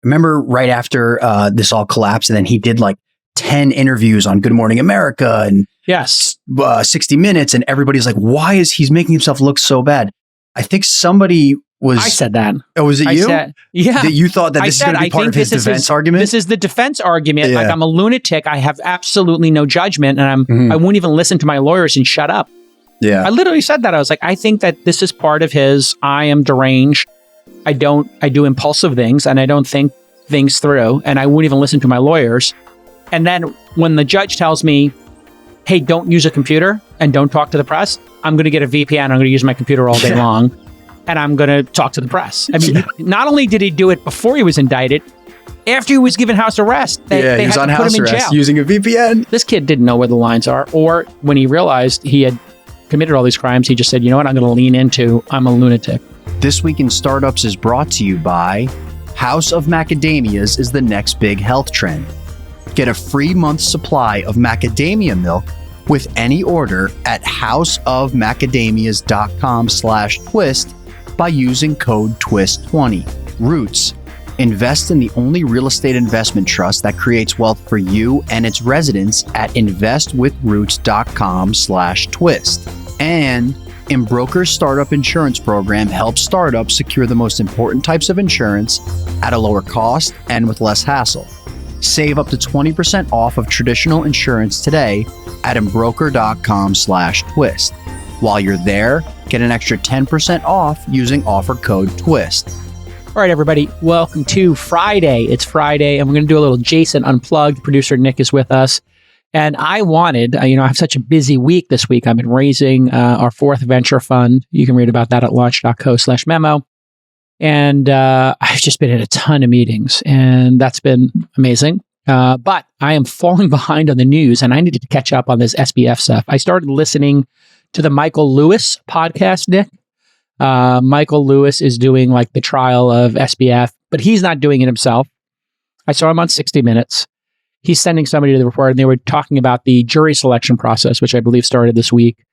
remember right after this all collapsed, and then he did like 10 interviews on Good Morning America and 60 Minutes, and everybody's like, why is he's making himself look so bad? I think somebody was... I said that. Oh, was it you? Yeah. That you thought that this is going to be part of his defense argument? This is the defense argument. Like, I'm a lunatic. I have absolutely no judgment, and I won't even listen to my lawyers and shut up. Yeah. I literally said that. I was like, I think that this is part of his, I am deranged. I do impulsive things, and I don't think things through, and I won't even listen to my lawyers. And then when the judge tells me, hey, don't use a computer and don't talk to the press, I'm going to get a VPN. I'm going to use my computer all day long, and I'm going to talk to the press. I mean, not only did he do it before he was indicted, after he was given house arrest, they he was had on to put house him in arrest jail. using a VPN. This kid didn't know where the lines are, or when he realized he had committed all these crimes, he just said, you know what, I'm going to lean into, I'm a lunatic. This Week in Startups is brought to you by House of Macadamias is the next big health trend. Get a free month's supply of macadamia milk with any order at houseofmacadamias.com/twist by using code TWIST20. Roots. Invest in the only real estate investment trust that creates wealth for you and its residents at investwithroots.com/twist. And Embroker's startup insurance program helps startups secure the most important types of insurance at a lower cost and with less hassle. Save up to 20% off of traditional insurance today at Embroker.com/twist. While you're there, get an extra 10% off using offer code TWIST. All right, everybody, welcome to Friday. It's Friday, and we're going to do a little Jason Unplugged. Producer Nick is with us. And I wanted, I have such a busy week this week. I've been raising our fourth venture fund. You can read about that at launch.co/memo. And I've just been in a ton of meetings, and that's been amazing. But I am falling behind on the news, and I needed to catch up on this SBF stuff. I started listening to the Michael Lewis podcast, Nick. Michael Lewis is doing like the trial of SBF, but he's not doing it himself. I saw him on 60 Minutes. He's sending somebody to the report, and they were talking about the jury selection process, which I believe started this week.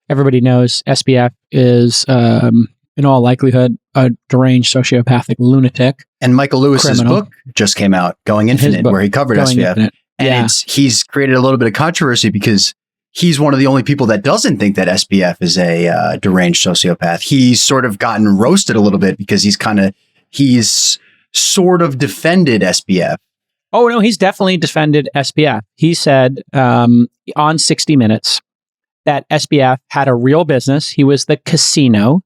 Everybody knows SBF is, in all likelihood, a deranged sociopathic lunatic. And Michael Lewis's book just came out, Going Infinite, where he covered SBF. Infinite. And he's created a little bit of controversy because he's one of the only people that doesn't think that SBF is a deranged sociopath. He's sort of gotten roasted a little bit because he's sort of defended SBF. Oh, no, he's definitely defended SBF. He said on 60 Minutes that SBF had a real business. He was the casino,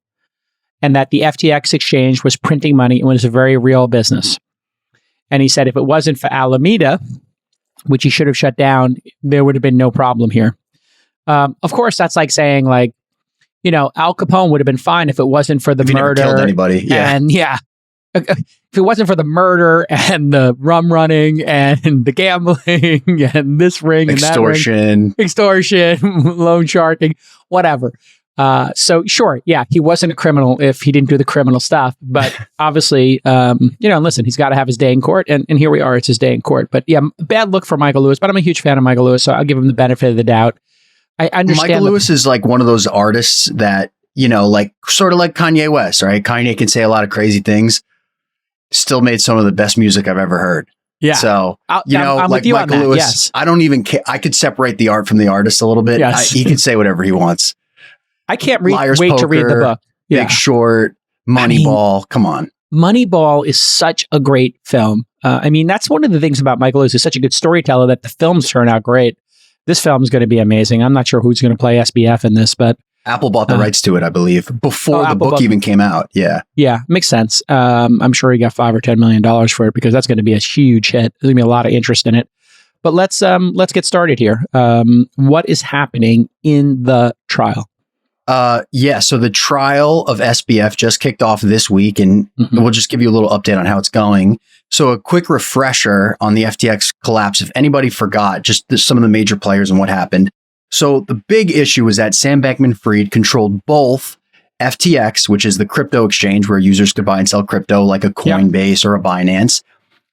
and that the FTX exchange was printing money. It was a very real business. And he said if it wasn't for Alameda, which he should have shut down, there would have been no problem here. Of course, that's like saying, like, Al Capone would have been fine if it wasn't for the murder. Never killed anybody. Yeah. And if it wasn't for the murder and the rum running and the gambling and this ring and that ring. Extortion, loan sharking, whatever. So sure, he wasn't a criminal if he didn't do the criminal stuff. But obviously, listen, he's got to have his day in court. And here we are, it's his day in court. But bad look for Michael Lewis. But I'm a huge fan of Michael Lewis, so I'll give him the benefit of the doubt. I understand. Michael Lewis is like one of those artists that, like sort of like Kanye West, right? Kanye can say a lot of crazy things. Still made some of the best music I've ever heard. Yeah. So, I'm like Michael Lewis, yes. I don't even care. I could separate the art from the artist a little bit. Yes. He can say whatever he wants. I can't wait to read the book. Big Short, Moneyball. Come on. Moneyball is such a great film. That's one of the things about Michael Lewis. He's such a good storyteller that the films turn out great. This film is going to be amazing. I'm not sure who's going to play SBF in this, but Apple bought the rights to it, I believe, before the book even came out. Yeah. Yeah, makes sense. I'm sure he got $5 or $10 million for it because that's going to be a huge hit. There's going to be a lot of interest in it. But let's get started here. What is happening in the trial? So the trial of SBF just kicked off this week, and we'll just give you a little update on how it's going. So a quick refresher on the FTX collapse. If anybody forgot, just some of the major players and what happened. So the big issue was that Sam Bankman-Fried controlled both FTX, which is the crypto exchange where users could buy and sell crypto like a Coinbase or a Binance.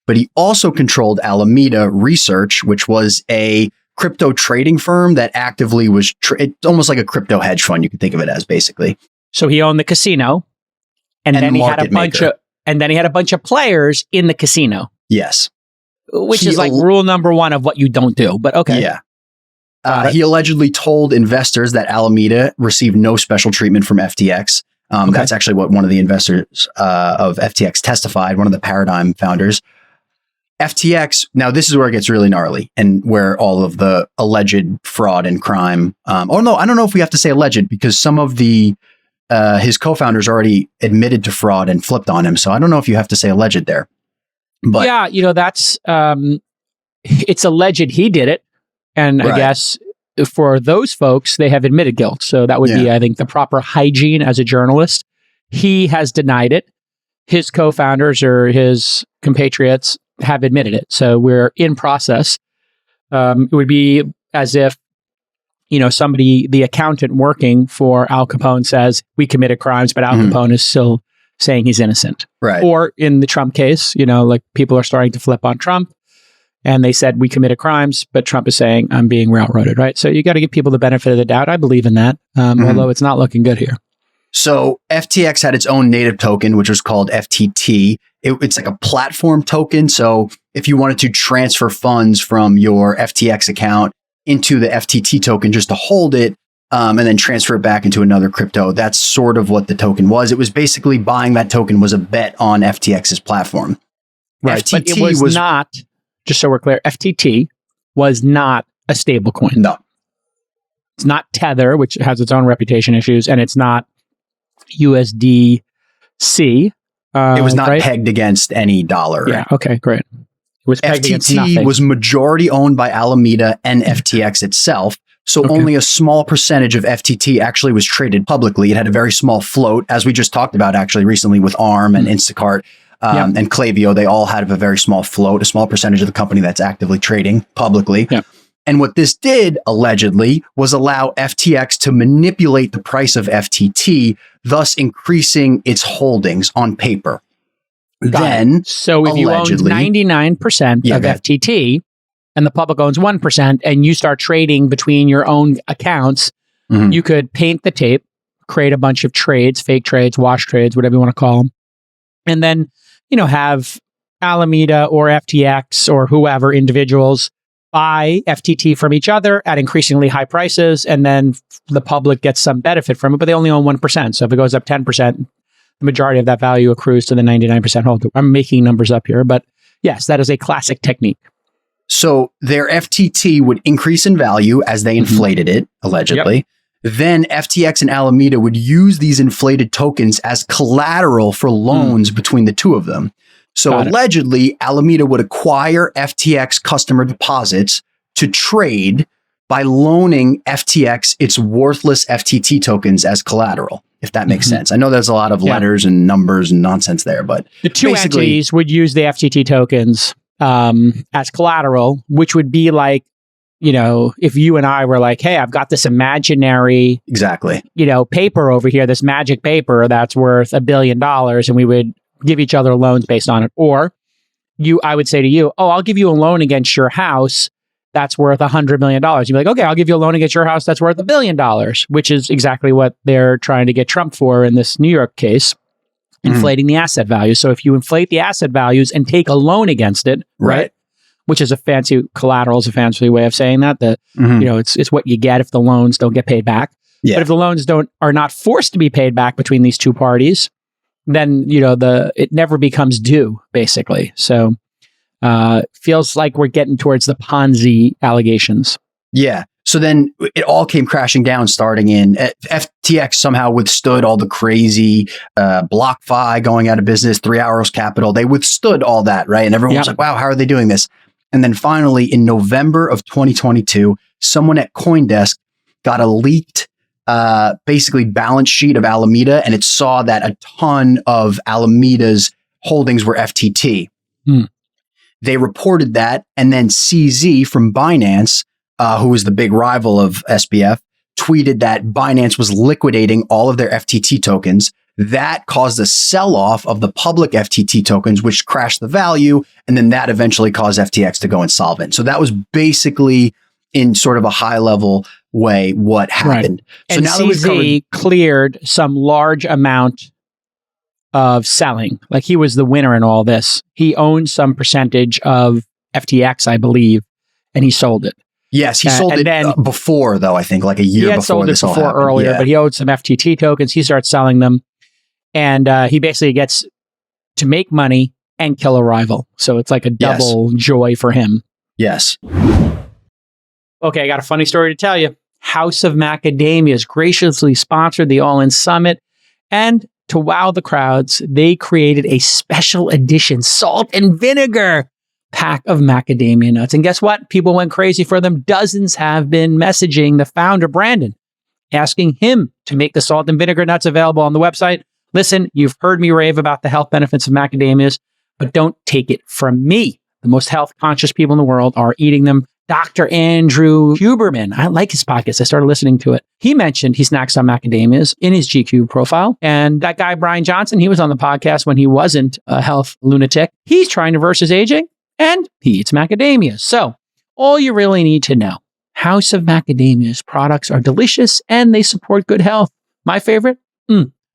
But he also controlled Alameda Research, which was a crypto trading firm that actively was it's almost like a crypto hedge fund. You can think of it as basically. So he owned the casino, and then he had a bunch of And then he had a bunch of players in the casino. Yes. Which is like rule number one of what you don't do. But okay. Yeah. He allegedly told investors that Alameda received no special treatment from FTX. That's actually what one of the investors of FTX testified, one of the Paradigm founders. FTX, now this is where it gets really gnarly and where all of the alleged fraud and crime. I don't know if we have to say alleged because some of his co-founders already admitted to fraud and flipped on him. So I don't know if you have to say alleged there. But yeah, that's it's alleged he did it. And I guess for those folks, they have admitted guilt. So that would be, I think, the proper hygiene as a journalist. He has denied it. His co-founders or his compatriots have admitted it. So we're in process. It would be as if, somebody, the accountant working for Al Capone says, we committed crimes, but Al Capone is still saying he's innocent. Right. Or in the Trump case, like people are starting to flip on Trump. And they said, we committed crimes, but Trump is saying, I'm being railroaded, right? So you got to give people the benefit of the doubt. I believe in that, although it's not looking good here. So FTX had its own native token, which was called FTT. It's like a platform token. So if you wanted to transfer funds from your FTX account into the FTT token just to hold it, and then transfer it back into another crypto, that's sort of what the token was. It was basically buying that token was a bet on FTX's platform. Right. FTT but it was not... Just so we're clear, FTT was not a stable coin. No. It's not Tether, which has its own reputation issues, and it's not USDC. It was not pegged against any dollar. Yeah, okay, great. It was pegged against nothing. FTT was majority owned by Alameda and FTX itself, so only a small percentage of FTT actually was traded publicly. It had a very small float, as we just talked about actually recently with ARM and Instacart. And Klaviyo, they all had a very small float, a small percentage of the company that's actively trading publicly. Yep. And what this did, allegedly, was allow FTX to manipulate the price of FTT, thus increasing its holdings on paper. So if you own 99% of FTT and the public owns 1%, and you start trading between your own accounts, you could paint the tape, create a bunch of trades, fake trades, wash trades, whatever you want to call them, and then have Alameda or FTX or whoever individuals buy FTT from each other at increasingly high prices, and then the public gets some benefit from it, but they only own 1%. So if it goes up 10%, the majority of that value accrues to the 99% holder. I'm making numbers up here, but yes, that is a classic technique. So their FTT would increase in value as they inflated it, allegedly. Yep. Then FTX and Alameda would use these inflated tokens as collateral for loans between the two of them. So allegedly, Alameda would acquire FTX customer deposits to trade by loaning FTX its worthless FTT tokens as collateral, if that makes sense. I know there's a lot of letters and numbers and nonsense there, but the two entities would use the FTT tokens as collateral, which would be like, if you and I were like, hey, I've got this imaginary, paper over here, this magic paper that's worth $1 billion, and we would give each other loans based on it. Or I would say to you, oh, I'll give you a loan against your house that's worth $100 million. You'd be like, okay, I'll give you a loan against your house that's worth $1 billion, which is exactly what they're trying to get Trump for in this New York case, inflating the asset value. So if you inflate the asset values and take a loan against it, right? Which is a fancy collateral, is a fancy way of saying that it's what you get if the loans don't get paid back. Yeah. But if the loans are not forced to be paid back between these two parties, then it never becomes due, basically. So feels like we're getting towards the Ponzi allegations. Yeah. So then it all came crashing down starting in FTX somehow withstood all the crazy BlockFi going out of business, 3 Arrows Capital. They withstood all that, right? And everyone was like, wow, how are they doing this? And then finally, in November of 2022, someone at CoinDesk got a leaked basically balance sheet of Alameda, and it saw that a ton of Alameda's holdings were FTT. They reported that, and then CZ from Binance, who is the big rival of SBF, tweeted that Binance was liquidating all of their FTT tokens. That caused a sell-off of the public FTT tokens, which crashed the value. And then that eventually caused FTX to go insolvent. So that was basically, in sort of a high-level way, what happened. Right. So and now CZ cleared some large amount of selling. Like he was the winner in all this. He owned some percentage of FTX, I believe, and he sold it. Yes, he sold it then, before, though, I think, like a year before this all happened. He had sold it before earlier, but he owed some FTT tokens. He starts selling them, and he basically gets to make money and kill a rival. So it's like a double joy for him. Yes. Okay, I got a funny story to tell you. House of Macadamias graciously sponsored the All In Summit, and to wow the crowds, they created a special edition salt and vinegar pack of macadamia nuts. And guess what? People went crazy for them. Dozens have been messaging the founder, Brandon, asking him to make the salt and vinegar nuts available on the website. Listen, you've heard me rave about the health benefits of macadamias, but don't take it from me. The most health conscious people in the world are eating them. Dr. Andrew Huberman, I like his podcast. I started listening to it. He mentioned he snacks on macadamias in his GQ profile. And that guy, Brian Johnson, he was on the podcast when he wasn't a health lunatic. He's trying to reverse his aging, and he eats macadamias. So all you really need to know, House of Macadamias products are delicious and they support good health. My favorite,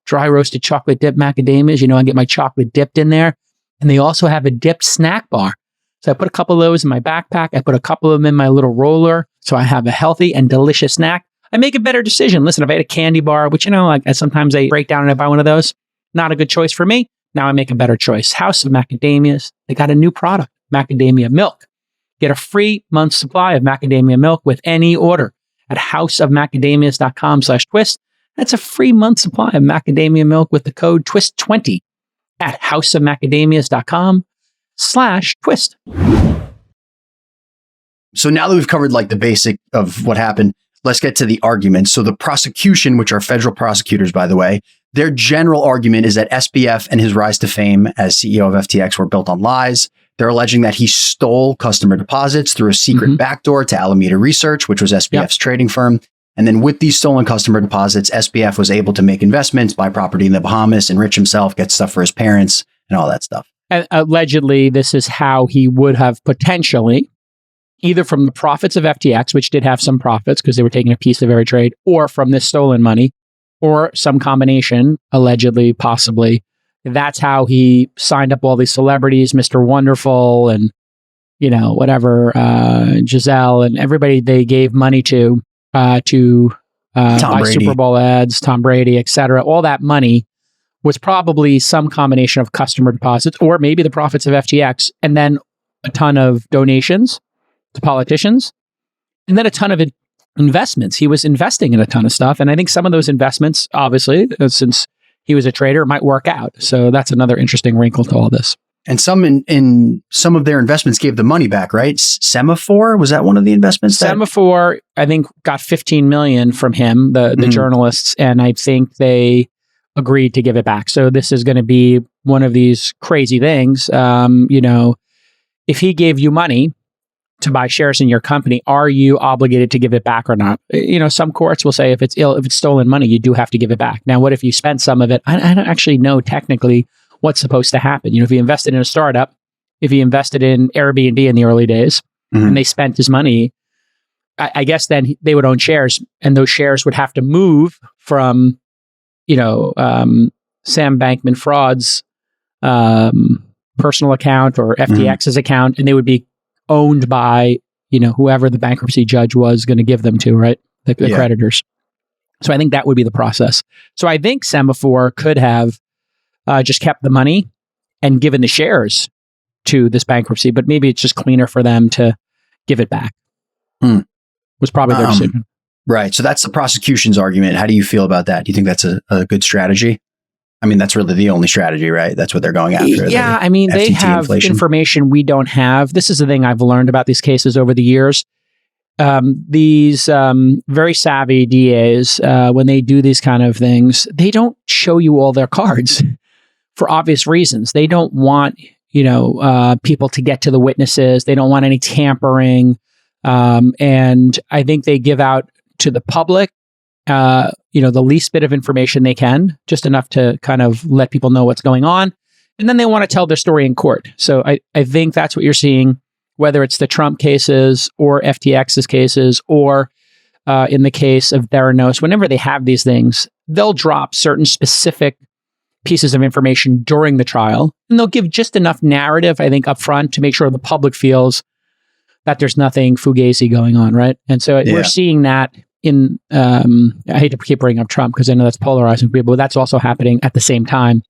dry roasted chocolate dipped macadamias. You know, I get my chocolate dipped in there. And they also have a dipped snack bar. So I put a couple of those in my backpack. I put a couple of them in my little roller. So I have a healthy and delicious snack. I make a better decision. Listen, if I had a candy bar, which, you know, like sometimes I break down and I buy one of those, not a good choice for me. Now I make a better choice. House of Macadamias, they got a new product, Macadamia Milk. Get a free month's supply of macadamia milk with any order at houseofmacadamias.com/twist. That's a free month supply of macadamia milk with the code TWIST20 at houseofmacadamias.com/twist. So now that we've covered like the basic of what happened, let's get to the argument. So the prosecution, which are federal prosecutors, by the way, their general argument is that SBF and his rise to fame as CEO of FTX were built on lies. They're alleging that he stole customer deposits through a secret backdoor to Alameda Research, which was SBF's trading firm. And then with these stolen customer deposits, SBF was able to make investments, buy property in the Bahamas, enrich himself, get stuff for his parents, and all that stuff. And allegedly, this is how he would have potentially, either from the profits of FTX, which did have some profits because they were taking a piece of every trade, or from this stolen money, or some combination, allegedly, possibly. That's how he signed up all these celebrities, Mr. Wonderful and, you know, whatever, Giselle and everybody they gave money to buy Super Bowl ads, Tom Brady, etc. All that money was probably some combination of customer deposits or maybe the profits of FTX, and then a ton of donations to politicians, and then a ton of investments. He was investing in a ton of stuff. And I think some of those investments, obviously, since he was a trader, might work out. So that's another interesting wrinkle to all this. And some in some of their investments gave the money back, right? Semaphore, was that one of the investments? Semaphore, I think, got $15 million from him, the journalists, and I think they agreed to give it back. So this is going to be one of these crazy things. You know, if he gave you money to buy shares in your company, are you obligated to give it back or not? You know, some courts will say if it's stolen money, you do have to give it back. Now, what if you spent some of it? I don't actually know technically what's supposed to happen. You know, if he invested in a startup, if he invested in Airbnb in the early days, and they spent his money, I guess then they would own shares, and those shares would have to move from, you know, Sam Bankman-Fried's personal account or FTX's account, and they would be owned by, you know, whoever the bankruptcy judge was going to give them to, right? The creditors. So I think that would be the process. So I think Semaphore could have just kept the money and given the shares to this bankruptcy, but maybe it's just cleaner for them to give it back. Was probably their decision. Right. So that's the prosecution's argument. How do you feel about that? Do you think that's a good strategy? I mean, that's really the only strategy, right? That's what they're going after. Yeah, I mean, they have information we don't have. This is the thing I've learned about these cases over the years. These very savvy DAs, when they do these kind of things, they don't show you all their cards for obvious reasons. They don't want, you know, people to get to the witnesses. They don't want any tampering. And I think they give out to the public, you know, the least bit of information they can, just enough to kind of let people know what's going on. And then they want to tell their story in court. So I think that's what you're seeing, whether it's the Trump cases or FTX's cases, or in the case of Theranos, whenever they have these things, they'll drop certain specific pieces of information during the trial. And they'll give just enough narrative, I think, up front to make sure the public feels that there's nothing fugazi going on, right? And so we're seeing that in, I hate to keep bringing up Trump because I know that's polarizing people, but that's also happening at the same time.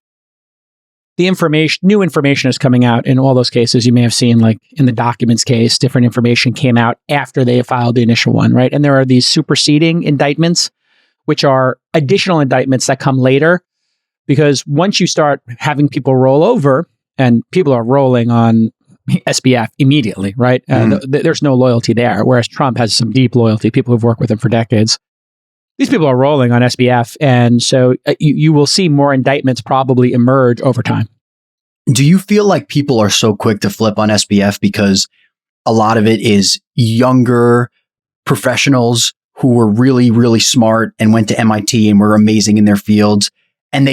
The new information is coming out in all those cases. You may have seen, like in the documents case, different information came out after they filed the initial one, right? And there are these superseding indictments, which are additional indictments that come later. Because once you start having people roll over, and people are rolling on SBF immediately, right? There's no loyalty there, whereas Trump has some deep loyalty, people who've worked with him for decades. These people are rolling on SBF, and so you will see more indictments probably emerge over time. Do you feel like people are so quick to flip on SBF because a lot of it is younger professionals who were really, really smart and went to MIT and were amazing in their fields? And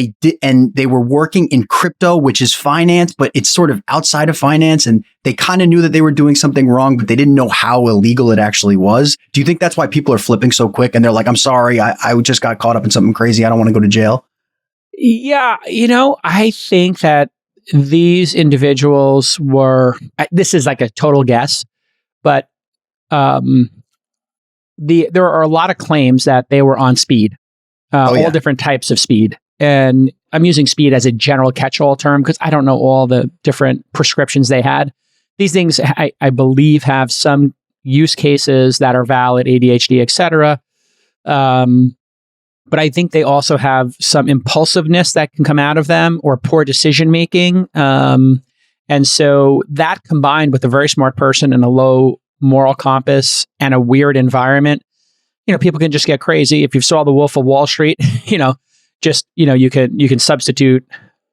they were working in crypto, which is finance, but it's sort of outside of finance. And they kind of knew that they were doing something wrong, but they didn't know how illegal it actually was. Do you think that's why people are flipping so quick? And they're like, I'm sorry, I just got caught up in something crazy. I don't want to go to jail. Yeah. I think that these individuals this is like a total guess, but there are a lot of claims that they were on speed, all different types of speed. And I'm using speed as a general catch-all term because I don't know all the different prescriptions they had. These things, I believe, have some use cases that are valid, ADHD, etc. But I think they also have some impulsiveness that can come out of them or poor decision-making. And so that combined with a very smart person and a low moral compass and a weird environment, people can just get crazy. If you saw The Wolf of Wall Street, you can substitute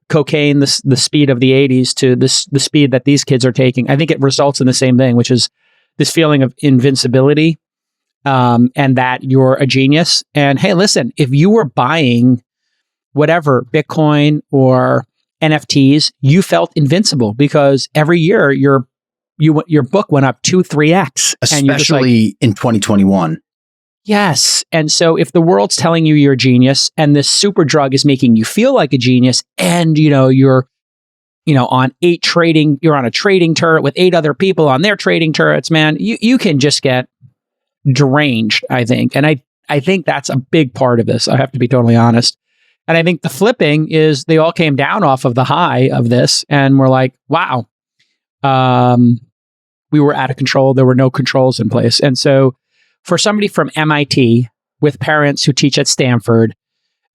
cocaine, the speed of the 80s to the speed that these kids are taking. I think it results in the same thing, which is this feeling of invincibility, and that you're a genius. And hey, listen, if you were buying whatever, Bitcoin or NFTs, you felt invincible because every year your book went up 2-3x. Especially in 2021. Yes. And so if the world's telling you you're a genius and this super drug is making you feel like a genius and, you're on you're on a trading turret with 8 other people on their trading turrets, man, you can just get deranged, I think. And I think that's a big part of this. I have to be totally honest. And I think the flipping is they all came down off of the high of this and were like, wow, we were out of control. There were no controls in place. And so for somebody from MIT with parents who teach at Stanford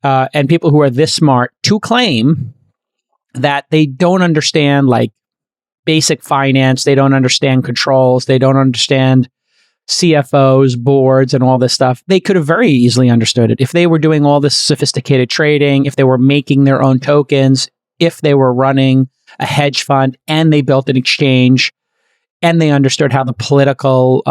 and people who are this smart to claim that they don't understand like basic finance, they don't understand controls, they don't understand CFOs, boards, and all this stuff, they could have very easily understood it. If they were doing all this sophisticated trading, if they were making their own tokens, if they were running a hedge fund and they built an exchange, and they understood how the political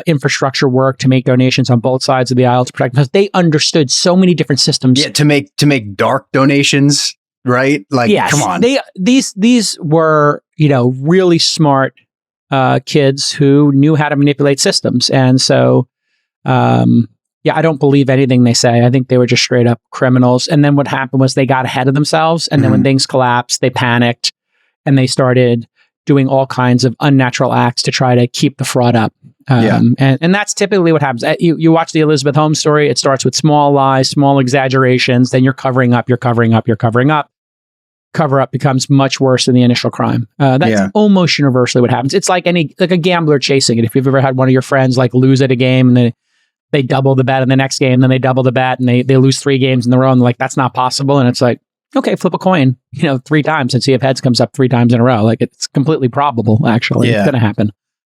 infrastructure worked to make donations on both sides of the aisle to protect them. They understood so many different systems. Yeah, to make dark donations, right? Like, yes, come on. These were, really smart kids who knew how to manipulate systems. And so, I don't believe anything they say. I think they were just straight up criminals. And then what happened was they got ahead of themselves. And then when things collapsed, they panicked and they started doing all kinds of unnatural acts to try to keep the fraud up. And that's typically what happens. You watch the Elizabeth Holmes story, it starts with small lies, small exaggerations, then you're covering up. Cover up becomes much worse than the initial crime. That's almost universally what happens. It's like a gambler chasing it. If you've ever had one of your friends like lose at a game and they double the bet in the next game, then they double the bet and they lose 3 games in a row and like, that's not possible. And it's like, okay, flip a coin, 3 times and see if heads comes up 3 times in a row. Like it's completely probable, actually. It's going to happen.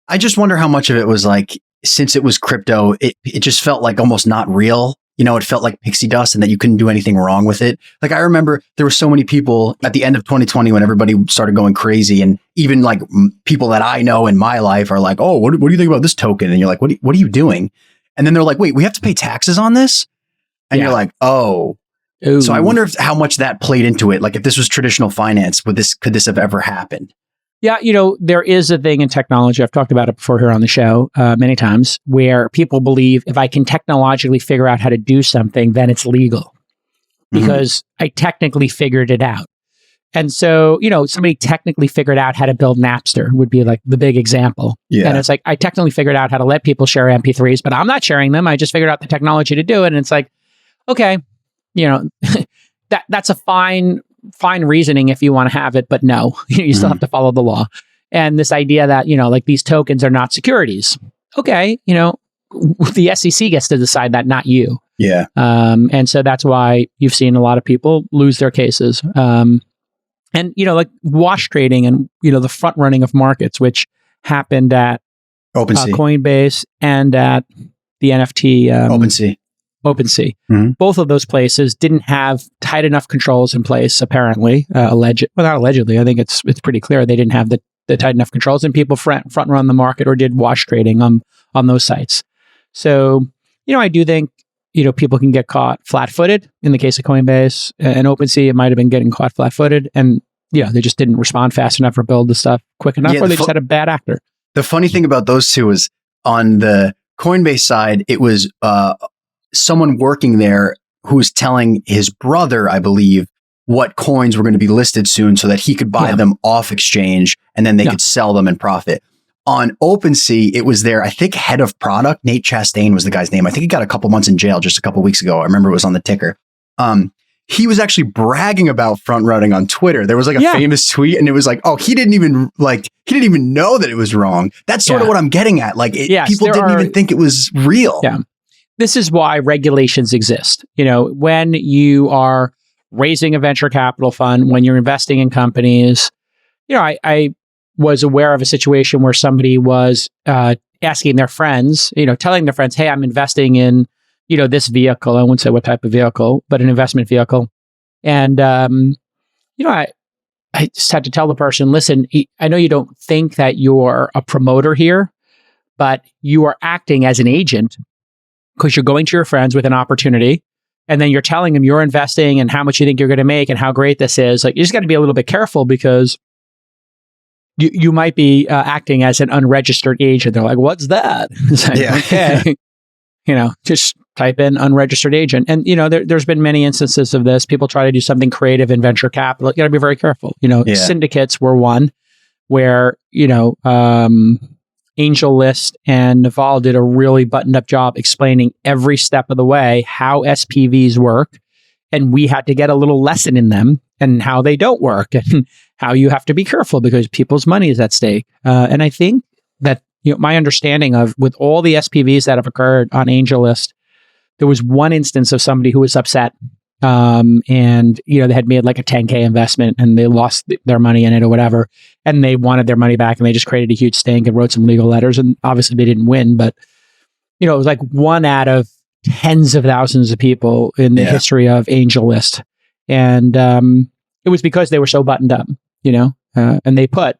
I just wonder how much of it was like, since it was crypto, it just felt like almost not real. It felt like pixie dust and that you couldn't do anything wrong with it. Like I remember there were so many people at the end of 2020 when everybody started going crazy, and even like people that I know in my life are like, oh, what do you think about this token? And you're like, what are you doing? And then they're like, wait, we have to pay taxes on this? And you're like, oh. Ooh. So I wonder how much that played into it. Like if this was traditional finance, could this have ever happened? Yeah, there is a thing in technology, I've talked about it before here on the show many times, where people believe if I can technologically figure out how to do something, then it's legal. because I technically figured it out. And so, somebody technically figured out how to build Napster would be like the big example. Yeah. And it's like, I technically figured out how to let people share MP3s, but I'm not sharing them. I just figured out the technology to do it. And it's like, okay, that's a fine reasoning if you want to have it, but no, you still have to follow the law. And this idea that, like these tokens are not securities. Okay, the SEC gets to decide that, not you. Yeah. And so that's why you've seen a lot of people lose their cases. And, like wash trading and, the front running of markets, which happened at Coinbase and at the NFT OpenSea. Mm-hmm. Both of those places didn't have tight enough controls in place, apparently. Not allegedly. I think it's pretty clear they didn't have the tight enough controls, and people front run the market or did wash trading on those sites. So, I do think, people can get caught flat-footed. In the case of Coinbase and OpenSea, it might have been getting caught flat-footed, and they just didn't respond fast enough or build the stuff quick enough, or they just had a bad actor. The funny thing about those two is on the Coinbase side, it was someone working there who was telling his brother, I believe, what coins were going to be listed soon so that he could buy them off exchange and then they could sell them and profit. On OpenSea, it was their, I think, head of product, Nate Chastain was the guy's name. I think he got a couple months in jail just a couple weeks ago. I remember it was on the ticker. He was actually bragging about front running on Twitter. There was like a famous tweet, and it was like, "Oh, he didn't even know that it was wrong." That's sort of what I'm getting at. Like, people didn't even think it was real. Yeah, this is why regulations exist. When you are raising a venture capital fund, when you're investing in companies, I was aware of a situation where somebody was asking their friends, telling their friends, "Hey, I'm investing in, this vehicle." I won't say what type of vehicle, but an investment vehicle. And, I just had to tell the person, listen, I know you don't think that you're a promoter here, but you are acting as an agent because you're going to your friends with an opportunity. And then you're telling them you're investing and how much you think you're going to make and how great this is. Like, you just got to be a little bit careful because you might be acting as an unregistered agent. They're like, what's that? It's like, okay. Just type in unregistered agent. And, there's been many instances of this. People try to do something creative in venture capital. You got to be very careful. Syndicates were one where, AngelList and Naval did a really buttoned up job explaining every step of the way how SPVs work. And we had to get a little lesson in them and how they don't work and how you have to be careful because people's money is at stake. And I think that, my understanding of with all the SPVs that have occurred on AngelList, there was one instance of somebody who was upset. And, they had made like a 10K investment and they lost their money in it or whatever. And they wanted their money back and they just created a huge stink and wrote some legal letters. And obviously they didn't win, but, it was like one out of tens of thousands of people in the history of AngelList. And it was because they were so buttoned up, and they put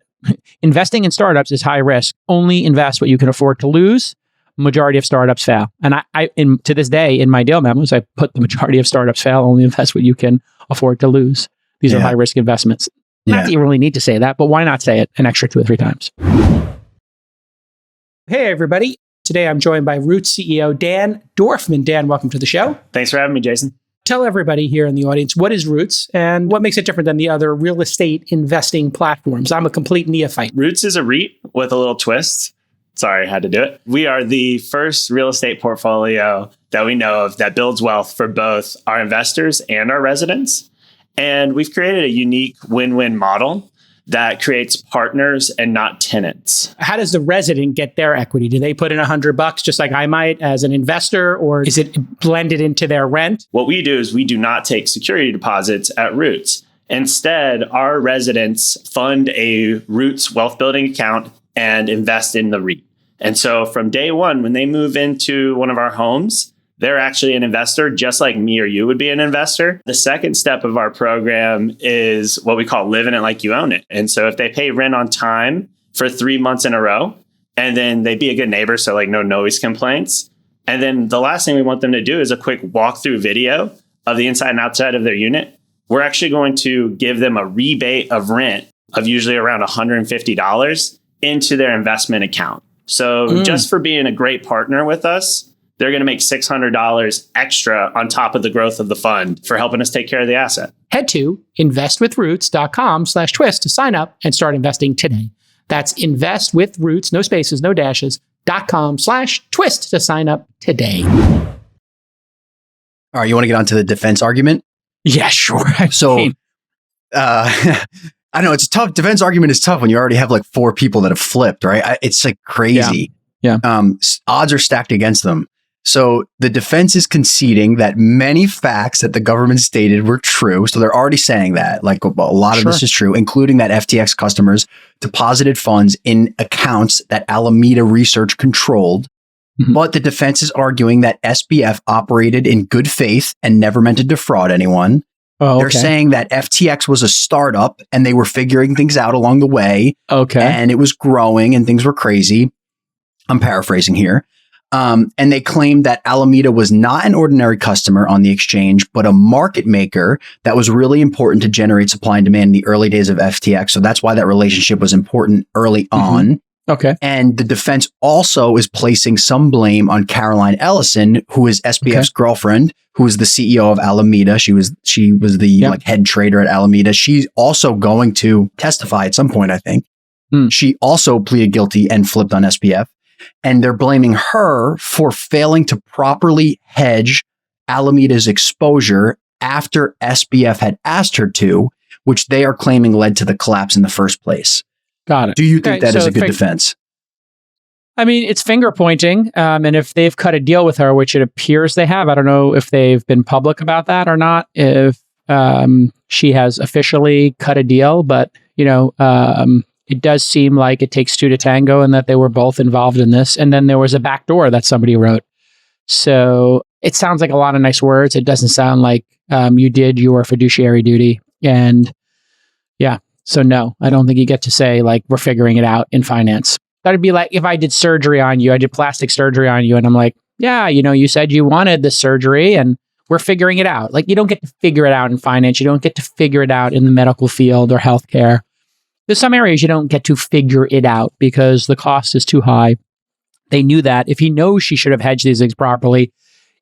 investing in startups is high risk. Only invest what you can afford to lose. Majority of startups fail. And I to this day, in my deal memos, I put the majority of startups fail. Only invest what you can afford to lose. These are high risk investments. Not that you really need to say that, but why not say it an extra 2 or 3 times? Hey, everybody. Today, I'm joined by Roots CEO, Dan Dorfman. Dan, welcome to the show. Thanks for having me, Jason. Tell everybody here in the audience, what is Roots and what makes it different than the other real estate investing platforms? I'm a complete neophyte. Roots is a REIT with a little twist. Sorry, I had to do it. We are the first real estate portfolio that we know of that builds wealth for both our investors and our residents. And we've created a unique win-win model that creates partners and not tenants. How does the resident get their equity? Do they put in $100 just like I might as an investor, or is it blended into their rent? What we do is we do not take security deposits at Roots. Instead, our residents fund a Roots wealth building account and invest in the REIT. And so from day one, when they move into one of our homes, they're actually an investor, just like me or you would be an investor. The second step of our program is what we call living it like you own it. And so if they pay rent on time for 3 months in a row, and then they be a good neighbor, so like no noise complaints. And then the last thing we want them to do is a quick walkthrough video of the inside and outside of their unit. We're actually going to give them a rebate of rent of usually around $150 into their investment account. So just for being a great partner with us, they're going to make $600 extra on top of the growth of the fund for helping us take care of the asset. Head to investwithroots.com/twist to sign up and start investing today. That's investwithroots, no spaces, no dashes, .com/twist to sign up today. All right, you want to get onto the defense argument? Yeah, sure. I know it's tough. Defense argument is tough when you already have like 4 people that have flipped, right? It's like crazy. Yeah. Odds are stacked against them. So the defense is conceding that many facts that the government stated were true. So they're already saying that, like a lot of this is true, including that FTX customers deposited funds in accounts that Alameda Research controlled. Mm-hmm. But the defense is arguing that SBF operated in good faith and never meant to defraud anyone. Oh, okay. They're saying that FTX was a startup and they were figuring things out along the way. Okay. And it was growing and things were crazy. I'm paraphrasing here. And they claimed that Alameda was not an ordinary customer on the exchange, but a market maker that was really important to generate supply and demand in the early days of FTX. So that's why that relationship was important early on. Okay. And the defense also is placing some blame on Caroline Ellison, who is SBF's girlfriend, who is the CEO of Alameda. She was the like head trader at Alameda. She's also going to testify at some point, I think. She also pleaded guilty and flipped on SBF. And they're blaming her for failing to properly hedge Alameda's exposure after SBF had asked her to, which they are claiming led to the collapse in the first place. Got it. Do you think that is a good defense? I mean, it's finger pointing. And if they've cut a deal with her, which it appears they have, I don't know if they've been public about that or not, if she has officially cut a deal, but, it does seem like it takes 2 to tango and that they were both involved in this. And then there was a backdoor that somebody wrote. So it sounds like a lot of nice words. It doesn't sound like you did your fiduciary duty. And so no, I don't think you get to say like, we're figuring it out in finance. That'd be like if I did surgery on you, I did plastic surgery on you. And I'm like, yeah, you said you wanted this surgery and we're figuring it out. Like you don't get to figure it out in finance. You don't get to figure it out in the medical field or healthcare. There's some areas you don't get to figure it out because the cost is too high. They knew that. If he knows she should have hedged these things properly,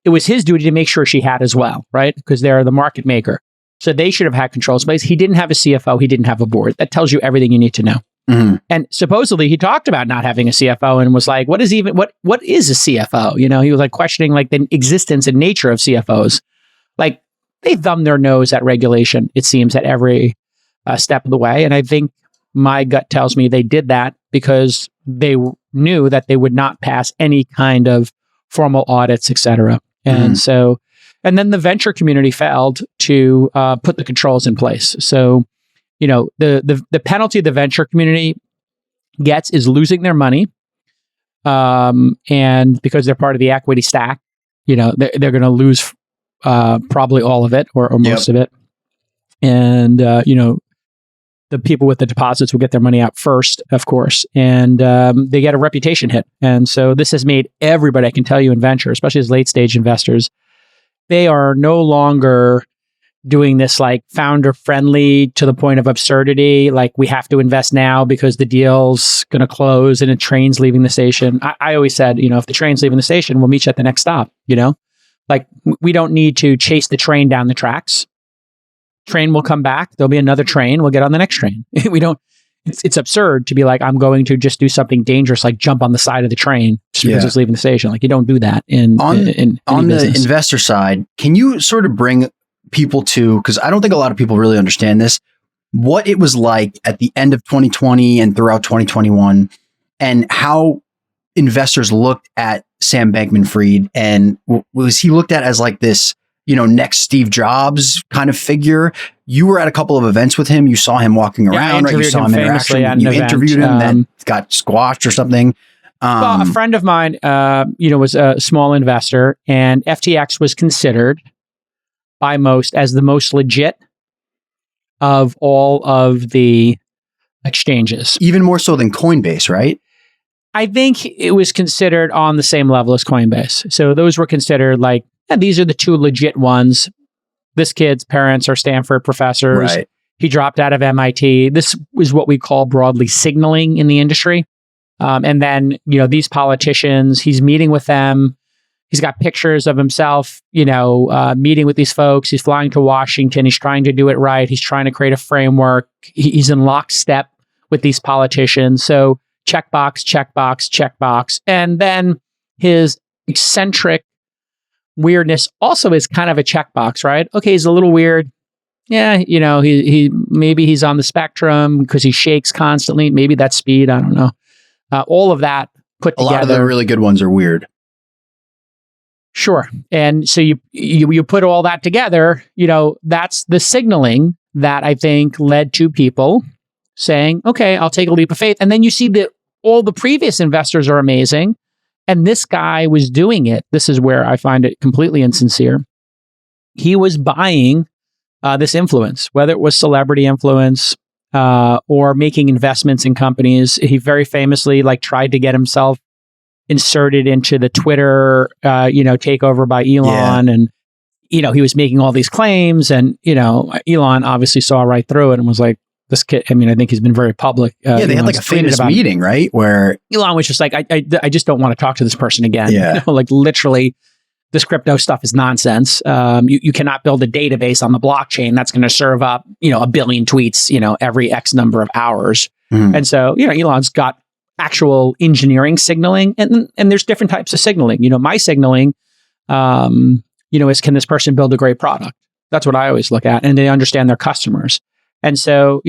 it was his duty to make sure she had as well, right? Because they're the market maker. So they should have had controls in place. He didn't have a CFO. He didn't have a board. That tells you everything you need to know. Mm-hmm. And supposedly he talked about not having a CFO and was like, what is a CFO? He was like questioning like the existence and nature of CFOs. Like they thumb their nose at regulation, it seems, at every step of the way. And I think my gut tells me they did that because they knew that they would not pass any kind of formal audits, et cetera. And and then the venture community failed to put the controls in place. So, the penalty the venture community gets is losing their money. And because they're part of the equity stack, they're going to lose probably all of it or most of it. And, the people with the deposits will get their money out first, of course, and they get a reputation hit. And so this has made everybody, I can tell you in venture, especially as late stage investors, they are no longer doing this like founder friendly to the point of absurdity. Like we have to invest now because the deal's going to close and a train's leaving the station. I always said, if the train's leaving the station, we'll meet you at the next stop, like we don't need to chase the train down the tracks. Train will come back. There'll be another train. We'll get on the next train. It's absurd to be like, I'm going to just do something dangerous, like jump on the side of the train just because it's leaving the station. Like you don't do that on the investor side. Can you sort of bring people to, because I don't think a lot of people really understand this, what it was like at the end of 2020 and throughout 2021 and how investors looked at Sam Bankman-Fried, and was he looked at as like this, next Steve Jobs kind of figure? You were at a couple of events with him. You saw him walking around, right? You saw him interaction. You interviewed him, then got squashed or something. Well, a friend of mine, was a small investor, and FTX was considered by most as the most legit of all of the exchanges. Even more so than Coinbase, right? I think it was considered on the same level as Coinbase. So those were considered like, these are the 2 legit ones. This kid's parents are Stanford professors. Right. He dropped out of MIT. This is what we call broadly signaling in the industry. And then, these politicians, he's meeting with them. He's got pictures of himself, meeting with these folks. He's flying to Washington. He's trying to do it right. He's trying to create a framework. He's in lockstep with these politicians. So checkbox, checkbox, checkbox. And then his eccentric weirdness also is kind of a checkbox, right? Okay, he's a little weird. Yeah, he maybe he's on the spectrum because he shakes constantly. Maybe that's speed. I don't know. All of that put together. A lot of the really good ones are weird. Sure. And so you put all that together, that's the signaling that I think led to people saying, okay, I'll take a leap of faith. And then you see that all the previous investors are amazing. And this guy was doing it. This is where I find it completely insincere. He was buying this influence, whether it was celebrity influence or making investments in companies. He very famously tried to get himself inserted into the Twitter, takeover by Elon. Yeah. And, he was making all these claims and, Elon obviously saw right through it and was like, this kid, I think he's been very public. They had a famous meeting, right? Where Elon was just like, I just don't want to talk to this person again. Yeah. Literally, this crypto stuff is nonsense. You cannot build a database on the blockchain that's going to serve up, 1 billion tweets, every X number of hours. Mm-hmm. And so, Elon's got actual engineering signaling and there's different types of signaling. My signaling, is can this person build a great product? That's what I always look at. And they understand their customers. And so,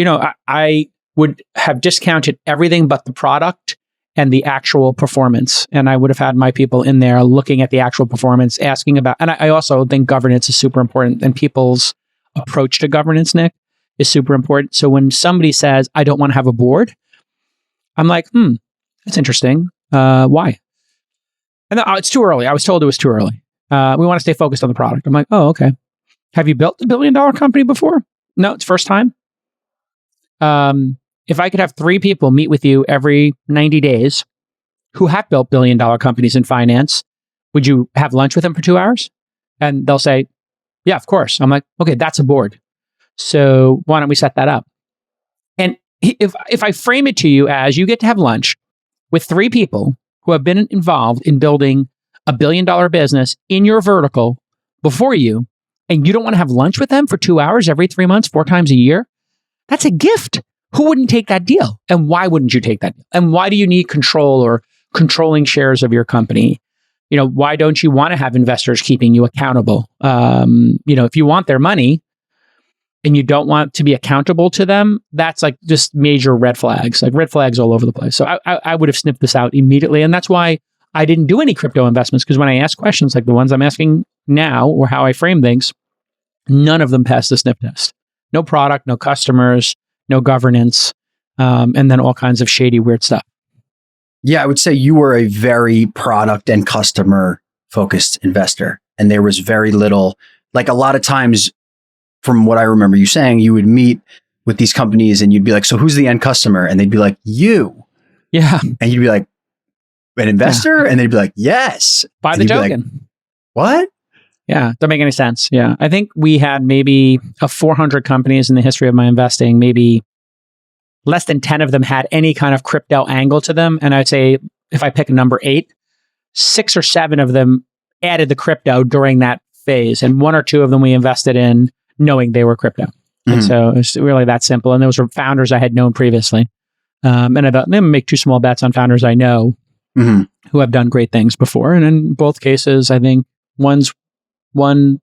I would have discounted everything but the product and the actual performance. And I would have had my people in there looking at the actual performance, asking about, and I also think governance is super important and people's approach to governance, Nick, is super important. So when somebody says, I don't want to have a board, I'm like, that's interesting. Why? And it's too early. I was told it was too early. We want to stay focused on the product. I'm like, oh, okay. Have you built a $1 billion company before? No, it's first time. If I could have 3 people meet with you every 90 days who have built $1 billion companies in finance, would you have lunch with them for 2 hours? And they'll say, yeah, of course. I'm like, okay, that's a board. So why don't we set that up? And if I frame it to you as you get to have lunch with 3 people who have been involved in building a $1 billion business in your vertical before you, and you don't want to have lunch with them for 2 hours every 3 months, 4 times a year, that's a gift. Who wouldn't take that deal? And why wouldn't you take that deal? And why do you need control or controlling shares of your company? Why don't you want to have investors keeping you accountable? If you want their money and you don't want to be accountable to them, that's just major red flags, red flags all over the place. So I would have sniffed this out immediately. And that's why I didn't do any crypto investments, because when I ask questions like the ones I'm asking now or how I frame things, none of them passed the sniff test. No product, no customers, no governance, and then all kinds of shady, weird stuff. Yeah, I would say you were a very product and customer focused investor. And there was very little, a lot of times from what I remember you saying, you would meet with these companies and you'd be like, so who's the end customer? And they'd be like, you. Yeah. And you'd be like, an investor? Yeah. And they'd be like, yes. Buy the token. Like, what? Yeah, don't make any sense. Yeah. I think we had maybe 400 companies in the history of my investing. Maybe less than 10 of them had any kind of crypto angle to them. And I'd say if I pick a number 8, 6 or 7 of them added the crypto during that phase. And 1 or 2 of them we invested in knowing they were crypto. Mm-hmm. And so it's really that simple. And those were founders I had known previously. And I thought, let me make 2 small bets on founders I know who have done great things before. And in both cases, I think one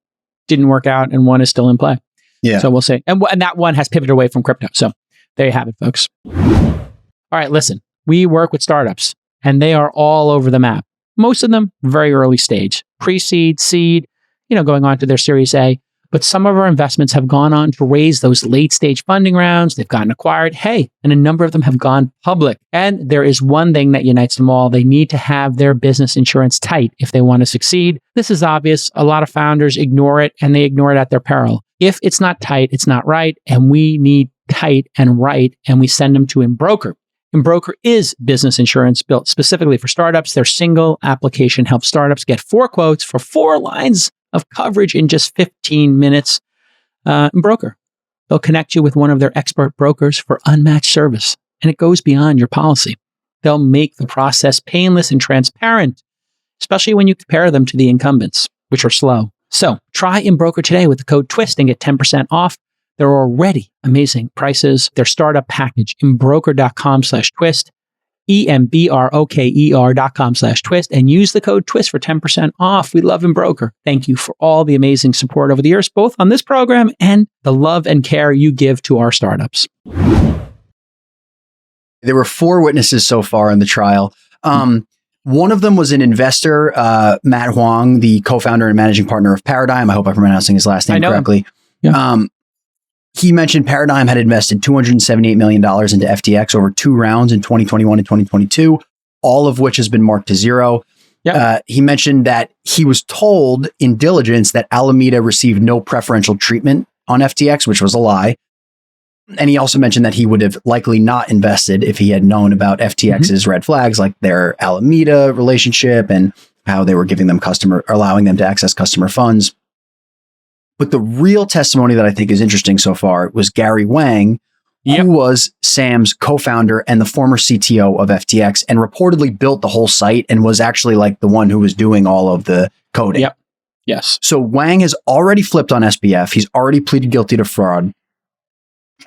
didn't work out and one is still in play. Yeah. So we'll see. And that one has pivoted away from crypto. So there you have it, folks. All right, listen, we work with startups and they are all over the map. Most of them very early stage, pre-seed, seed, going on to their Series A. But some of our investments have gone on to raise those late stage funding rounds. They've gotten acquired. Hey, and a number of them have gone public. And there is one thing that unites them all. They need to have their business insurance tight if they want to succeed. This is obvious. A lot of founders ignore it and they ignore it at their peril. If it's not tight, it's not right. And we need tight and right. And we send them to Embroker. Embroker is business insurance built specifically for startups. Their single application helps startups get 4 quotes for 4 lines of coverage in just 15 minutes. Embroker. They'll connect you with one of their expert brokers for unmatched service. And it goes beyond your policy. They'll make the process painless and transparent. especially when you compare them to the incumbents, which are slow. So try Embroker today with the code TWIST and get 10% off. They're already amazing prices. Their startup package, embroker.com/twist, embroker.com/twist, and use the code TWIST for 10% off. We love Embroker. Thank you for all the amazing support over the years, both on this program and the love and care you give to our startups. There were 4 witnesses so far in the trial. One of them was an investor, Matt Huang, the co-founder and managing partner of Paradigm. I hope I'm pronouncing his last name correctly. Yeah. He mentioned Paradigm had invested $278 million into FTX over 2 rounds in 2021 and 2022, all of which has been marked to zero. Yep. He mentioned that he was told in diligence that Alameda received no preferential treatment on FTX, which was a lie. And he also mentioned that he would have likely not invested if he had known about FTX's red flags, like their Alameda relationship and how they were giving them allowing them to access customer funds. But the real testimony that I think is interesting so far was Gary Wang, who was Sam's co-founder and the former CTO of FTX and reportedly built the whole site and was actually like the one who was doing all of the coding. Yep. Yes. So Wang has already flipped on SBF. He's already pleaded guilty to fraud.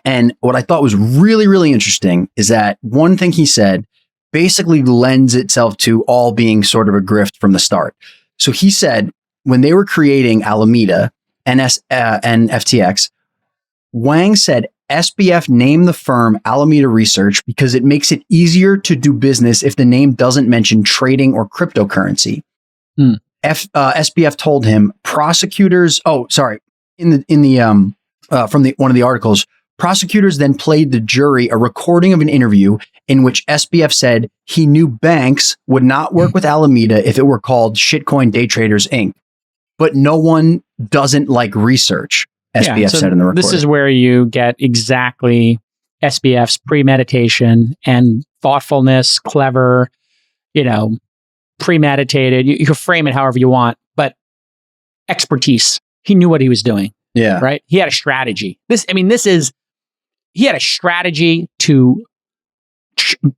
And what I thought was really, really interesting is that one thing he said basically lends itself to all being sort of a grift from the start. So he said when they were creating Alameda and FTX, Wang said SBF named the firm Alameda Research because it makes it easier to do business if the name doesn't mention trading or cryptocurrency. SBF told him prosecutors. Oh, sorry. From one of the articles, prosecutors then played the jury a recording of an interview in which SBF said he knew banks would not work with Alameda if it were called Shitcoin Day Traders Inc. But no one doesn't like research, SBF said in the recording. This is where you get exactly SBF's premeditation and thoughtfulness, clever, premeditated. You can frame it however you want, but expertise. He knew what he was doing. Yeah. Right. He had a strategy. He had a strategy to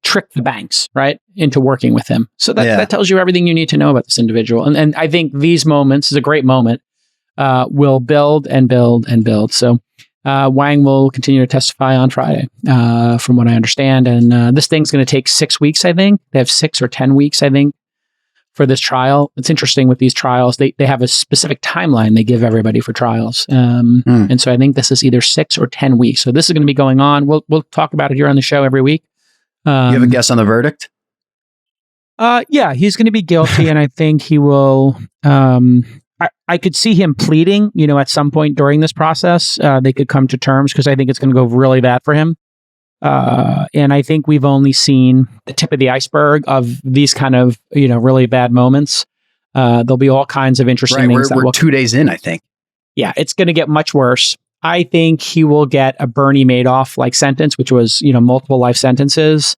trick the banks, right, into working with him. So that tells you everything you need to know about this individual. And I think these moments is a great moment. Will build and build and build. So Wang will continue to testify on Friday, from what I understand. And this thing's going to take 6 weeks, I think. They have 6 or 10 weeks, I think, for this trial. It's interesting with these trials. They have a specific timeline they give everybody for trials. And so I think this is either 6 or 10 weeks. So this is going to be going on. We'll talk about it here on the show every week. You have a guess on the verdict? Yeah, he's going to be guilty, and I think he will. I could see him pleading, at some point during this process. They could come to terms because I think it's going to go really bad for him. And I think we've only seen the tip of the iceberg of these kind of, really bad moments. There'll be all kinds of interesting things. We're 2 days in, I think. Yeah, it's going to get much worse. I think he will get a Bernie Madoff-like sentence, which was, multiple life sentences.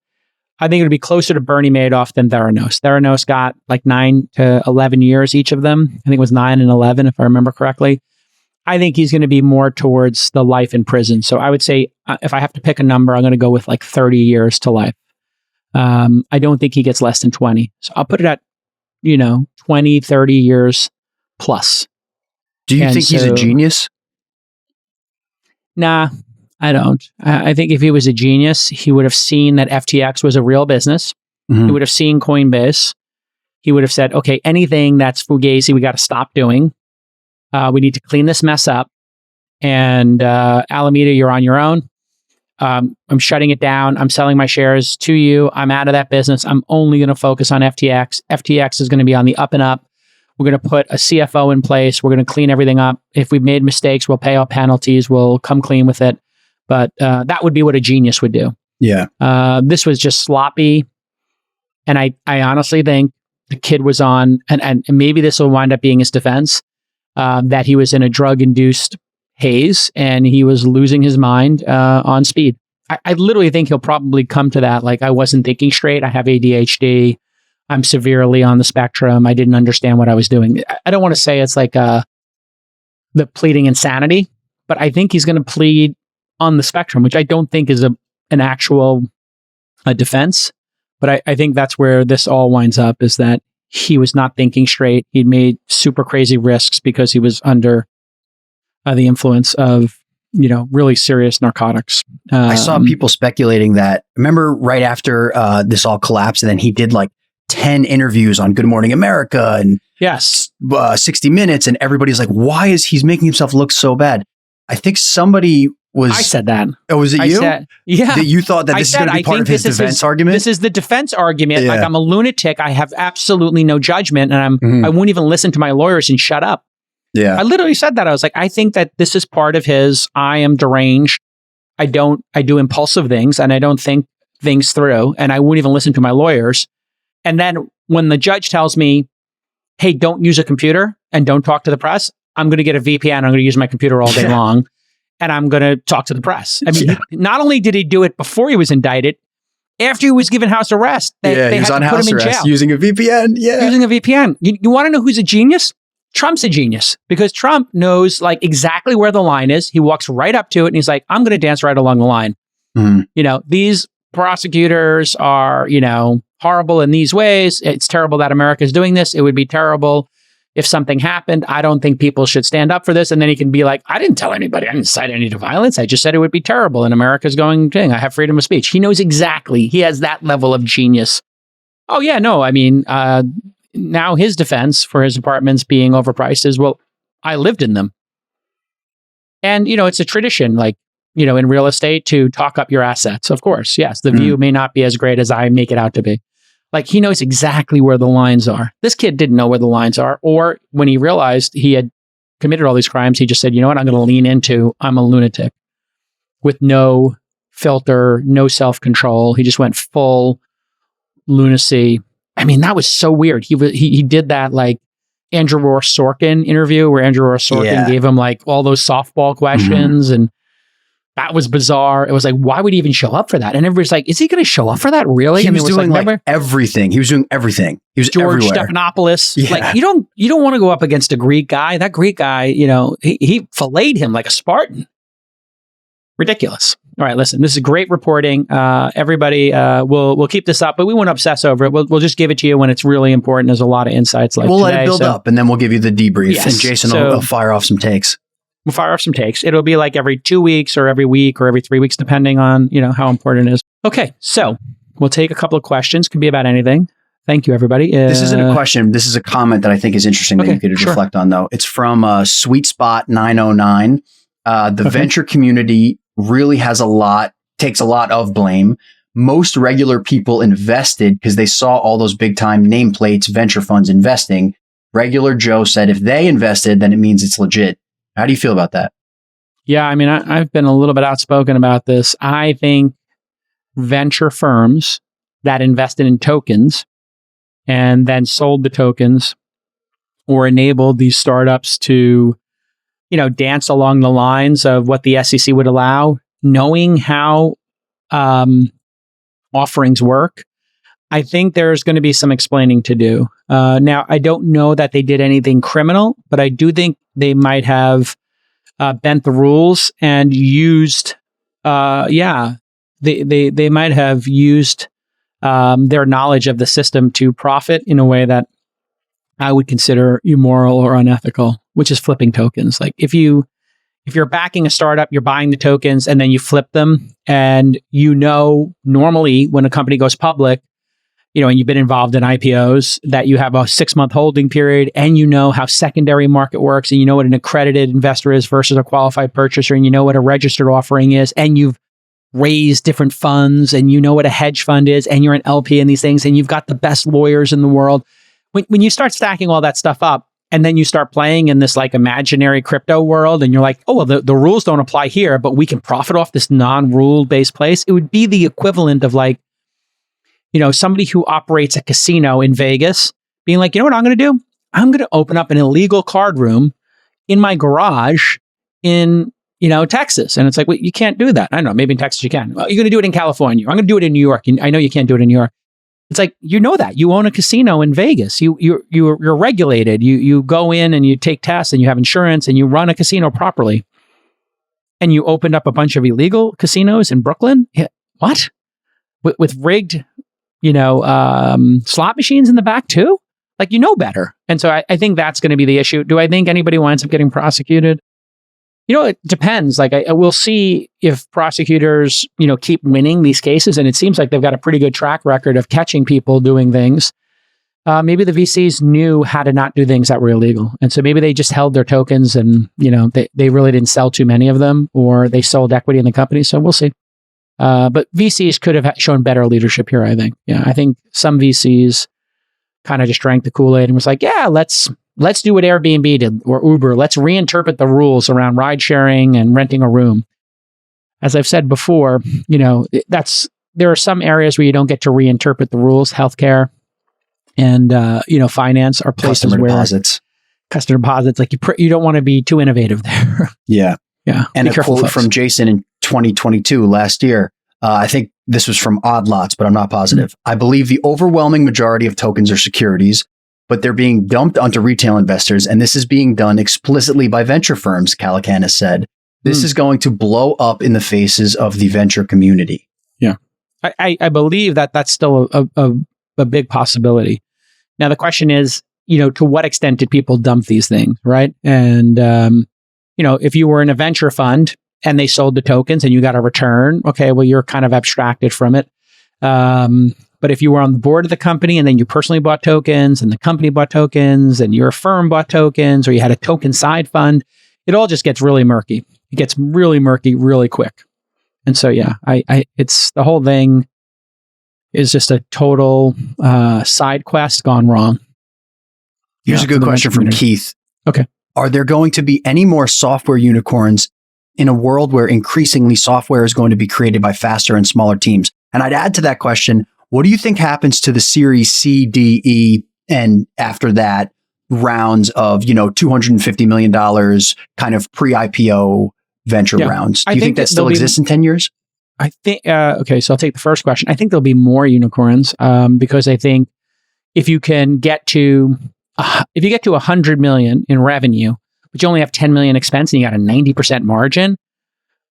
I think it'll be closer to Bernie Madoff than Theranos. Theranos got like 9 to 11 years, each of them. I think it was 9 and 11, if I remember correctly. I think he's going to be more towards the life in prison. So I would say if I have to pick a number, I'm going to go with like 30 years to life. I don't think he gets less than 20. So I'll put it at, 20, 30 years plus. Do you think he's a genius? Nah, I don't. I think if he was a genius, he would have seen that FTX was a real business. He would have seen Coinbase. He would have said, okay, anything that's fugazi, we got to stop doing. We need to clean this mess up. And Alameda, you're on your own. I'm shutting it down. I'm selling my shares to you. I'm out of that business. I'm only going to focus on FTX. FTX is going to be on the up and up. We're going to put a CFO in place. We're going to clean everything up. If we've made mistakes, we'll pay our penalties. We'll come clean with it. But that would be what a genius would do. Yeah. This was just sloppy. And I honestly think the kid was on, and maybe this will wind up being his defense, that he was in a drug-induced haze and he was losing his mind on speed. I literally think he'll probably come to that. Like, I wasn't thinking straight. I have ADHD. I'm severely on the spectrum. I didn't understand what I was doing. I don't want to say it's like the pleading insanity, but I think he's going to plead on the spectrum, which I don't think is an actual defense. But I think that's where this all winds up, is that he was not thinking straight. He'd made super crazy risks because he was under the influence of, really serious narcotics. I saw people speculating that, remember right after this all collapsed, and then he did like 10 interviews on Good Morning America and yes, 60 Minutes, and everybody's like, why is he's making himself look so bad? I think somebody was... I said that. Oh, was it you? Yeah. That you thought that this is going to be part of his defense argument? This is the defense argument. Yeah. Like, I'm a lunatic. I have absolutely no judgment, and I won't even listen to my lawyers and shut up. Yeah. I literally said that. I was like, I think that this is part of his, I am deranged. I do impulsive things, and I don't think things through, and I won't even listen to my lawyers. And then when the judge tells me, hey, don't use a computer and don't talk to the press, I'm going to get a VPN. I'm going to use my computer all day long, and I'm going to talk to the press. I mean, not only did he do it before he was indicted, after he was given house arrest, they he was had on to put house him in arrest jail. using a VPN. Yeah. Using a VPN. You want to know who's a genius? Trump's a genius, because Trump knows like exactly where the line is. He walks right up to it and he's like, I'm going to dance right along the line. These prosecutors are, horrible in these ways. It's terrible that America is doing this. It would be terrible if something happened. I don't think people should stand up for this. And then he can be like, I didn't tell anybody. I didn't incite any to violence. I just said it would be terrible. And America's going, dang, I have freedom of speech. He knows exactly. He has that level of genius. Oh, yeah, no. I mean, now his defense for his apartments being overpriced is, well, I lived in them. And, it's a tradition, like, in real estate to talk up your assets. Of course, yes, the view may not be as great as I make it out to be. Like, he knows exactly where the lines are. This kid didn't know where the lines are. Or when he realized he had committed all these crimes, he just said, you know what, I'm going to lean into, I'm a lunatic, with no filter, no self-control. He just went full lunacy. I mean, that was so weird. He did that like Andrew Rohr Sorkin interview where Andrew Rohr Sorkin gave him like all those softball questions, and that was bizarre. It was like, why would he even show up for that? And everybody's like, is he going to show up for that? Really? He was doing like everything. He was doing everything. He was George everywhere. Stephanopoulos. Yeah. Like, you don't want to go up against a Greek guy. That Greek guy, he filleted him like a Spartan. Ridiculous. All right, listen, this is great reporting. Everybody, we'll keep this up, but we won't obsess over it. We'll just give it to you when it's really important. There's a lot of insights like we'll today, let it build up, and then we'll give you the debrief. Yes. And Jason will fire off some takes. We'll fire off some takes. It'll be like every 2 weeks or every week or every 3 weeks, depending on, how important it is. Okay, so we'll take a couple of questions. Could be about anything. Thank you, everybody. This isn't a question. This is a comment that I think is interesting that you could reflect on, though. It's from Sweet Spot 909. The venture community really takes a lot of blame. Most regular people invested because they saw all those big time nameplates, venture funds investing. Regular Joe said if they invested, then it means it's legit. How do you feel about that? Yeah, I mean, I've been a little bit outspoken about this. I think venture firms that invested in tokens and then sold the tokens or enabled these startups to, dance along the lines of what the SEC would allow, knowing how offerings work, I think there's going to be some explaining to do. Now, I don't know that they did anything criminal, but I do think they might have bent the rules and used, they might have used their knowledge of the system to profit in a way that I would consider immoral or unethical, which is flipping tokens. Like if you're backing a startup, you're buying the tokens and then you flip them, and normally when a company goes public, and you've been involved in IPOs, that you have a 6-month holding period, and how secondary market works, and what an accredited investor is versus a qualified purchaser, and what a registered offering is, and you've raised different funds, and what a hedge fund is, and you're an LP in these things, and you've got the best lawyers in the world. When you start stacking all that stuff up, and then you start playing in this like imaginary crypto world, and you're like, oh, well, the rules don't apply here, but we can profit off this non-rule based place. It would be the equivalent of like, somebody who operates a casino in Vegas being like, you know what I'm going to do? I'm going to open up an illegal card room in my garage in, Texas. And it's like, well, you can't do that. I don't know. Maybe in Texas you can. Well, you're going to do it in California. I'm going to do it in New York. I know you can't do it in New York. It's like, that you own a casino in Vegas. You're regulated. You go in and you take tests and you have insurance and you run a casino properly. And you opened up a bunch of illegal casinos in Brooklyn. Yeah. What? With rigged, slot machines in the back too? like, you know better. And so I think that's going to be the issue. Do I think anybody winds up getting prosecuted? It depends. Like, I will see if prosecutors, keep winning these cases. And it seems like they've got a pretty good track record of catching people doing things. Maybe the VCs knew how to not do things that were illegal. And so maybe they just held their tokens and, they really didn't sell too many of them, or they sold equity in the company. So we'll see. But VCs could have shown better leadership here, I think. Yeah, I think some VCs kind of just drank the Kool-Aid and was like, yeah, let's do what Airbnb did or Uber. Let's reinterpret the rules around ride sharing and renting a room. As I've said before, there are some areas where you don't get to reinterpret the rules. Healthcare and finance are places Customer deposits. Customer deposits, like you don't want to be too innovative there. Yeah. And a quote from Jason in 2022, last year. I think this was from Odd Lots, but I'm not positive. I believe the overwhelming majority of tokens are securities, but they're being dumped onto retail investors, and this is being done explicitly by venture firms, Calacan has said. This is going to blow up in the faces of the venture community. Yeah. I believe that that's still a big possibility. Now, the question is, to what extent did people dump these things, right? And, if you were in a venture fund and they sold the tokens and you got a return, okay, well, you're kind of abstracted from it. But if you were on the board of the company and then you personally bought tokens and the company bought tokens and your firm bought tokens, or you had a token side fund, it all just gets really murky. It gets really murky really quick. And so, yeah, it's the whole thing is just a total side quest gone wrong. Here's a good question from Keith. Okay. Are there going to be any more software unicorns in a world where increasingly software is going to be created by faster and smaller teams? And I'd add to that question, what do you think happens to the Series C, D, E, and after that rounds of, $250 million kind of pre-IPO venture rounds? Do you think that still exists in 10 years? I think, okay, so I'll take the first question. I think there'll be more unicorns because I think if you get to 100 million in revenue, but you only have 10 million expense and you got a 90% margin,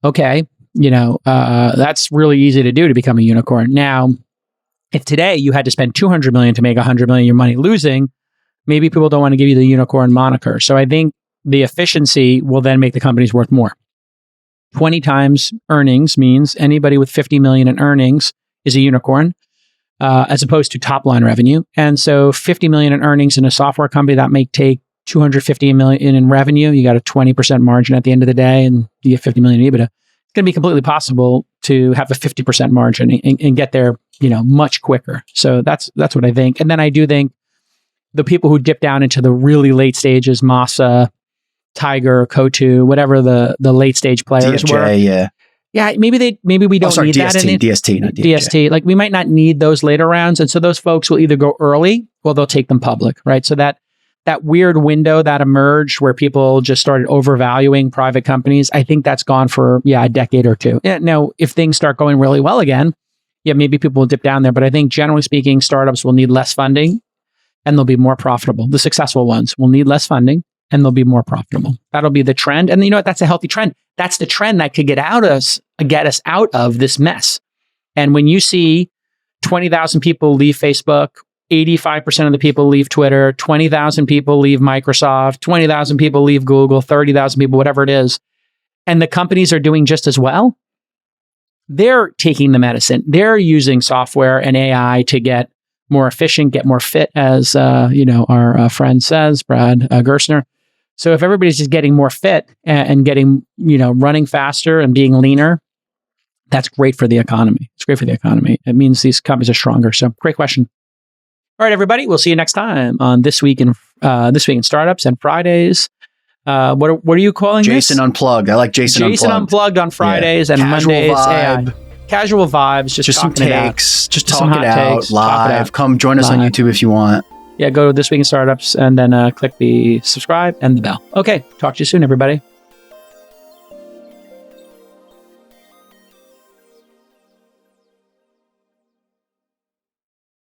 okay, that's really easy to do to become a unicorn. Now, if today you had to spend 200 million to make 100 million, your money losing, maybe people don't want to give you the unicorn moniker. So I think the efficiency will then make the companies worth more. 20 times earnings means anybody with 50 million in earnings is a unicorn, as opposed to top line revenue. And so 50 million in earnings in a software company that may take 250 million in revenue, you got a 20% margin at the end of the day and you get 50 million in EBITDA. It's going to be completely possible to have a 50% margin and get there, much quicker. So that's what I think. And then I do think the people who dip down into the really late stages, Masa, Tiger, Cotu, whatever the late stage players DFJ, were. Yeah, maybe we don't need that in it. DST, not DST. Like we might not need those later rounds. And so those folks will either go early or they'll take them public, right? So that weird window that emerged where people just started overvaluing private companies, I think that's gone for, a decade or two. Yeah, now, if things start going really well again, maybe people will dip down there. But I think generally speaking, startups will need less funding and they'll be more profitable. The successful ones will need less funding and they'll be more profitable. That'll be the trend. And you know what? That's a healthy trend. That's the trend that could get us out of this mess. And when you see 20,000 people leave Facebook, 85% of the people leave Twitter, 20,000 people leave Microsoft, 20,000 people leave Google, 30,000 people, whatever it is, and the companies are doing just as well, they're taking the medicine. They're using software and AI to get more efficient, get more fit, as our friend says, Brad Gerstner. So if everybody's just getting more fit and getting, running faster and being leaner, that's great for the economy. It's great for the economy. It means these companies are stronger. So great question. All right, everybody. We'll see you next time on This Week in Startups and Fridays. What are you calling Jason this? Unplugged. I like Jason Unplugged. Jason Unplugged on Fridays and Casual Mondays. vibe. AI. Casual vibes. Just some takes. Just talk it out takes, live. Come join us on YouTube if you want. Yeah, go to This Week in Startups and then click the subscribe and the bell. Okay, talk to you soon, everybody.